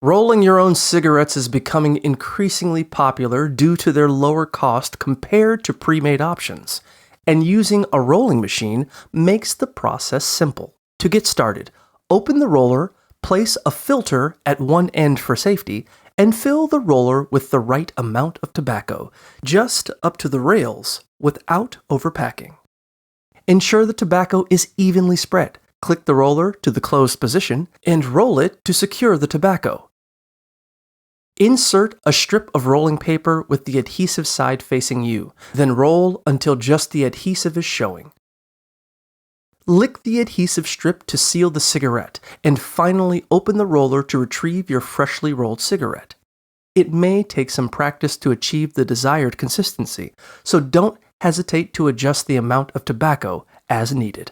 Rolling your own cigarettes is becoming increasingly popular due to their lower cost compared to pre-made options, and using a rolling machine makes the process simple. To get started, open the roller, place a filter at one end for safety, and fill the roller with the right amount of tobacco, just up to the rails, without overpacking. Ensure the tobacco is evenly spread. Click the roller to the closed position and roll it to secure the tobacco. Insert a strip of rolling paper with the adhesive side facing you, then roll until just the adhesive is showing. Lick the adhesive strip to seal the cigarette, and finally open the roller to retrieve your freshly rolled cigarette. It may take some practice to achieve the desired consistency, so don't hesitate to adjust the amount of tobacco as needed.